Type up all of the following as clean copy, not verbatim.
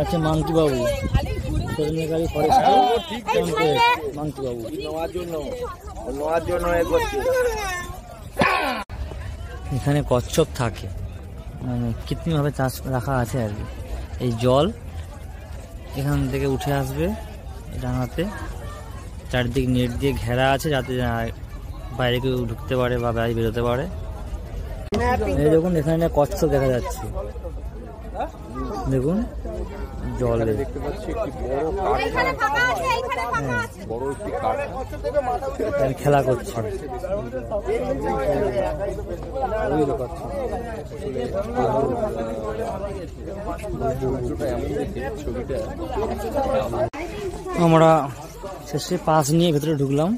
আছে মাংকি বাবু, সজনেখালি ফরেস্ট ক্যাম্পের মাংকি বাবু। এখানে কচ্ছপ থাকে, মানে কৃত্রিমভাবে চাষ রাখা আছে আর কি। এই জল এখান থেকে উঠে আসবে ডাঙাতে, চারদিক নেট দিয়ে ঘেরা আছে যাতে বাইরে কেউ ঢুকতে পারে বা বাইরে বেরোতে পারে। এই দেখুন এখানে কচ্ছপ দেখা যাচ্ছে, দেখুন জলে দেখতে পাচ্ছি একটি বড় একটি কাঠ খেলা করছে। আমরা শেষে পাস নিয়ে ভেতরে ঢুকলাম।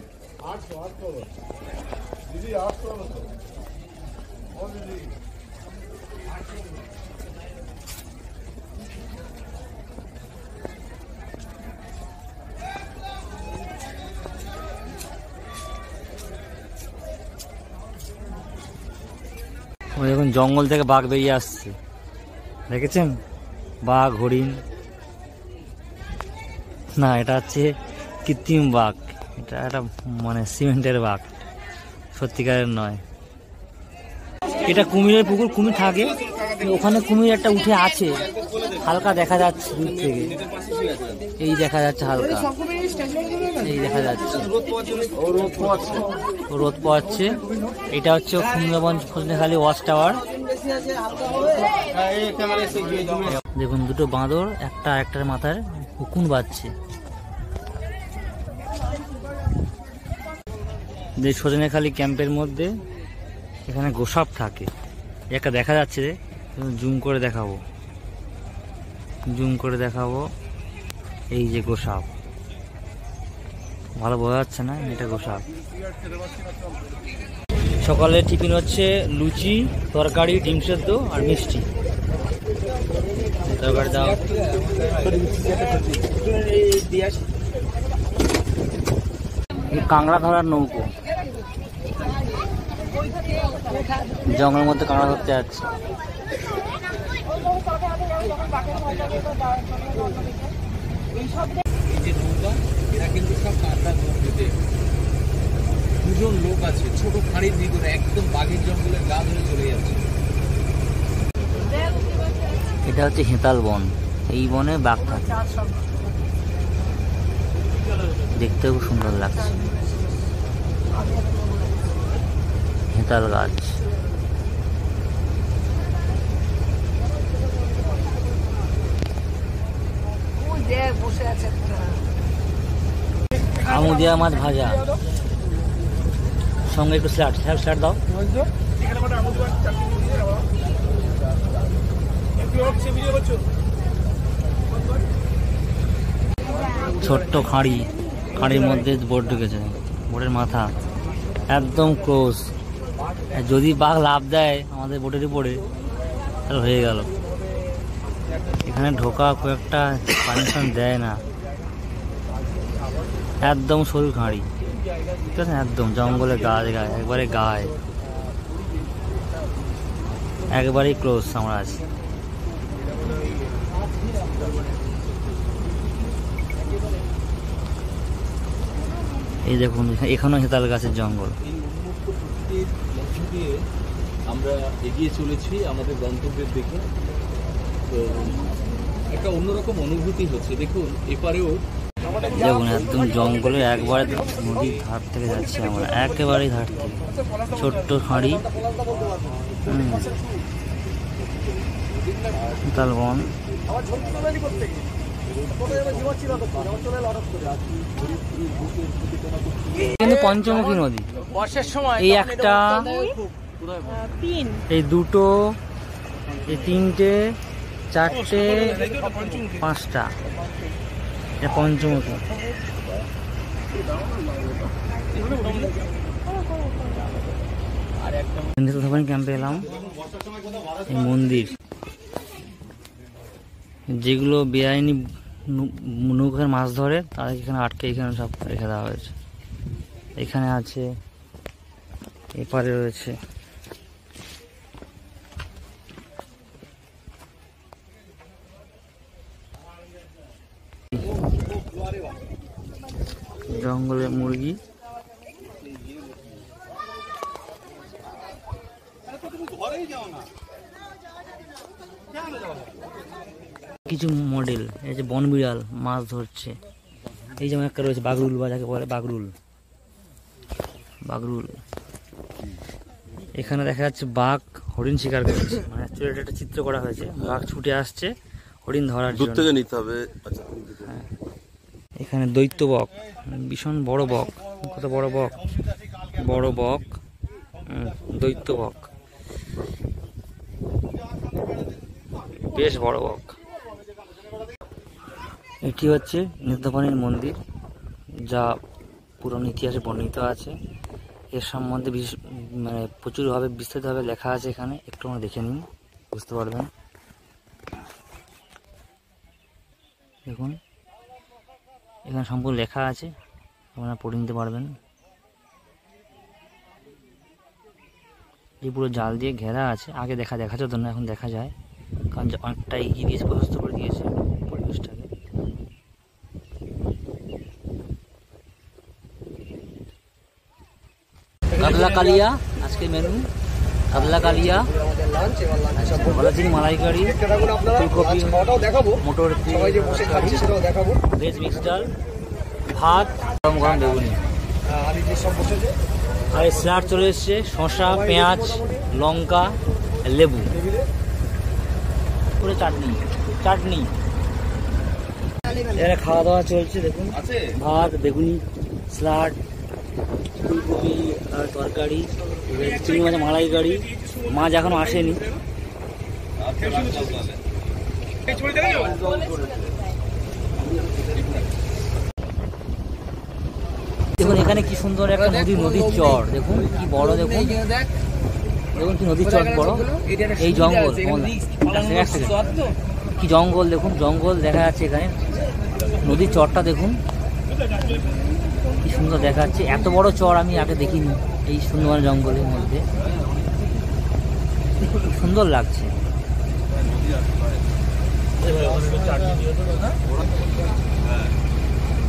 দেখুন জঙ্গল থেকে বাঘ বেরিয়ে আসছে, দেখেছেন? বাঘ, হরিণ না, এটা হচ্ছে কৃত্রিম বাঘ, এটা একটা মানে সিমেন্টের বাঘ, সত্যিকারের নয়। এটা কুমিরের পুকুর, কুমির থাকে ওখানে, কুমির একটা উঠে আছে, হালকা দেখা যাচ্ছে দূর থেকে, এই দেখা যাচ্ছে হালকা, এই দেখা যাচ্ছে রোদ পোয়াচ্ছে। এটা হচ্ছে সুন্দরবন সজনেখালি ওয়াচ টাওয়ার। দেখুন দুটো বাঁদর একটা আরেকটার মাথায় উকুন বাজছে। সজনেখালি ক্যাম্পের মধ্যে এখানে গোসাপ থাকে, একটা দেখা যাচ্ছে, জুম করে দেখাবো, এই যে গোসাপ, ভালো বোঝা যাচ্ছে না, এটা গোসাপ। সকালে টিফিন হচ্ছে লুচি, তরকারি, ডিম সেদ্ধ আর মিষ্টি। তরকারি দাও। কাঁকড়া ধরার নৌকো, জঙ্গলের মধ্যে কাঁকড়া ধরতে যাচ্ছে। দুজন লোক আছে ছোট খাড়ির ভিতরে, একদম বাঘের জঙ্গলের গা ধরে চলে যাচ্ছে। এটা হচ্ছে হেতাল বন, এই বনে বাঘ থাকে, দেখতে খুব সুন্দর লাগছে। হেতাল গাছ, আমুদিয়া মাছ ভাজা, সঙ্গে একটু স্যালাড দাও। ছোট্ট খাঁড়ির মধ্যে বোট ঢুকেছে, বোটের মাথা একদম ক্লোজ, যদি বাঘ লাফ দেয় আমাদের বোটের উপরে তাহলে হয়ে গেল। এখানে ঢোকা খুব একটা পারমিশন দেয় না, একদম সরু খাঁড়ি, ঠিক আছে, একদম জঙ্গলে গায়ে একবারে গায়ে, একবারেই ক্লোজ আমরা আছি। এই দেখুন এখানেও হেতাল গাছের জঙ্গল। আমরা এগিয়ে চলেছি আমাদের গন্তব্যের দিকে, তো একটা অন্যরকম অনুভূতি হচ্ছে। দেখুন এপারেও দেখুন একদম জঙ্গলে একবারে নদীর ধার থেকে যাচ্ছি আমরা, একেবারেই ধার থেকে, ছোট্ট খাঁড়ি, হেতাল বন। কিন্তু পঞ্চমুখী নদী, এই একটা, এই দুটো, এই তিনটে, চারটে, পাঁচটা, এটা পঞ্চমুখী। ক্যাম্পে এলাম, এই মন্দির, যেগুলো বেআইনি নৌকার মাছ ধরে তাদের এখানে আটকে এখানে সব রেখে দেওয়া হয়েছে। এখানে আছে, এপারে রয়েছে, জঙ্গলের মুরগি, কিছু মডেল, এই যে বনবিড়াল মাছ ধরছে। এই যেমন একটা রয়েছে বাগরুল, বা যাকে বলে বাগরুল। বাগরুল এখানে দেখা যাচ্ছে বাঘ হরিণ শিকার করছে, মানে চুলেটা একটা চিত্র করা হয়েছে, বাঘ ছুটে আসছে হরিণ ধরার জন্য। থেকে নিতে হবে। হ্যাঁ, এখানে দৈত্য বক, ভীষণ বড় বক। কত বড় বক, বড় বক, দৈত্য বক, বেশ বড় বক। এটি হচ্ছে নিত্যপানির মন্দির, যা পুরনো ইতিহাসে বর্ণিত আছে। এর সম্বন্ধে মানে প্রচুরভাবে বিস্তারিতভাবে লেখা আছে এখানে, একটু আমরা দেখে নিন, বুঝতে পারবেন। দেখুন এখানে সম্পূর্ণ লেখা আছে, আপনারা পড়ে নিতে পারবেন। এই পুরো জাল দিয়ে ঘেরা আছে, আগে দেখা যেত না, এখন দেখা যায়, কারণ অনেকটা এগিয়ে দিয়েছে, প্রশস্ত করে দিয়েছে পরিবেশটাকে। কাতলা কালিয়া আজকে মেনু, কাতলা কালিয়া, চিনি মালাইকারি, ফুলকপি, মটর, ভেজ মিক্স ডাল, ভাত, গরম গরম বেগুনি, আর স্যালাড চলে এসছে, শসা, পেঁয়াজ, লঙ্কা, লেবু, পুরো চাটনি। এখানে খাওয়া দাওয়া চলছে, দেখুন ভাত, বেগুনি, স্যালাড, ফুলকপি আর তরকারি, চিংড়ি মাছ মালাইকারি, মাছ এখনো আসেনি। দেখুন এখানে কি সুন্দর একটা নদীর চর, দেখুন কি বড়, দেখুন কি নদীর চর বড়। এই জঙ্গল, কি জঙ্গল, দেখুন জঙ্গল দেখা যাচ্ছে এখানে। নদীর চরটা দেখুন কি সুন্দর দেখা যাচ্ছে, এত বড় চর আমি আগে দেখিনি এই সুন্দরবন জঙ্গলের মধ্যে, সুন্দর লাগছে।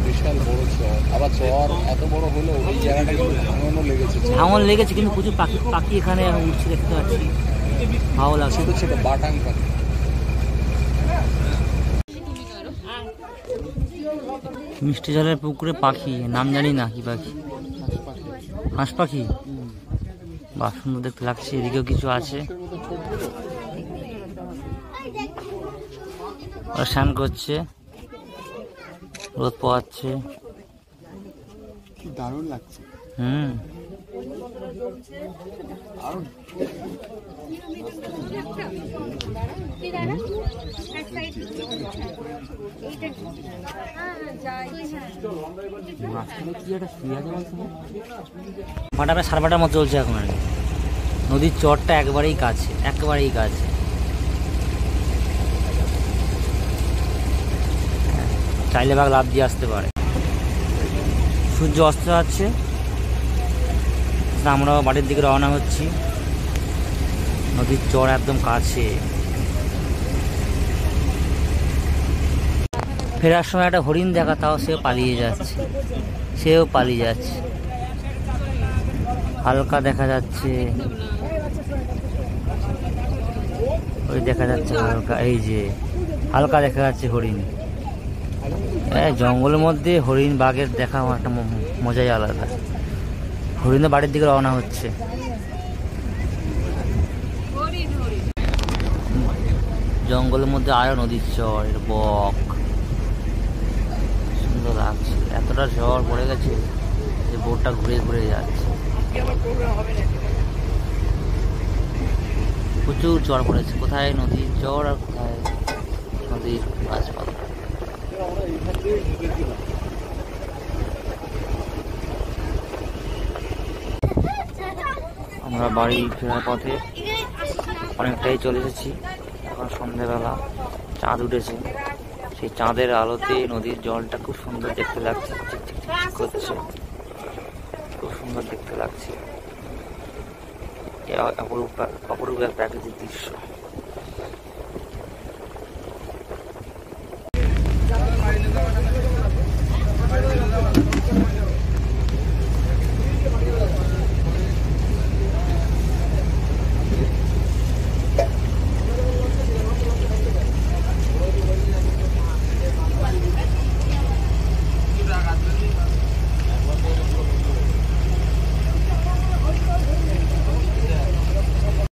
বিশাল বড় চর, আবার চর এত বড় হলো এই জায়গাটা ভাঙনও লেগেছে, ভাঙন লেগেছে, কিন্তু প্রচুর পাখি এখানে উঠছে দেখতে পাচ্ছি, ভালো লাগছে। ছোট ছোট বাটাং পাখি। মিষ্টি জলের পুকুরে পাখি, নাম জানি না কি পাখি, হাঁস পাখি, বাহ সুন্দর দেখতে লাগছে। এদিকেও কিছু আছে, ওরা স্নান করছে, রোদ পোয়াচ্ছে, দারুণ লাগছে। ভাটাটা সারভাটার মতো চলছে এখন আর কি। নদীর চরটা একেবারেই কাছে, চাইলে বাঘ লাফ দিয়ে আসতে পারে। সূর্য অস্ত যাচ্ছে, আমরা বাড়ির দিকে রওনা হচ্ছি। নদীর চর একদম কাছে। ফেরার সময় একটা হরিণ দেখা, তাও সেও পালিয়ে যাচ্ছে, হালকা দেখা যাচ্ছে, ওই দেখা যাচ্ছে হালকা, এই যে হালকা দেখা যাচ্ছে হরিণ। জঙ্গলের মধ্যে হরিণ বাঘের দেখা একটা মজাই আলাদা। হরিণ বাড়ির দিকে রওনা হচ্ছে। জঙ্গলের মধ্যে আরো নদীর চর, বক, সুন্দর লাগছে। এতটা ঝড় পড়ে গেছে যে বোটটা ঘুরে যাচ্ছে। প্রচুর চর পড়েছে, কোথায় নদীর চর আর কোথায় নদীর গাছপালা। আমরা বাড়ি ফেরার পথে অনেকটাই চলে এসেছি। এখন সন্ধ্যাবেলা, চাঁদ উঠেছে, সেই চাঁদের আলোতে নদীর জলটা খুব সুন্দর দেখতে লাগছে, করছে, খুব সুন্দর দেখতে লাগছে। অপরূপ এক প্রাকৃতিক দৃশ্য।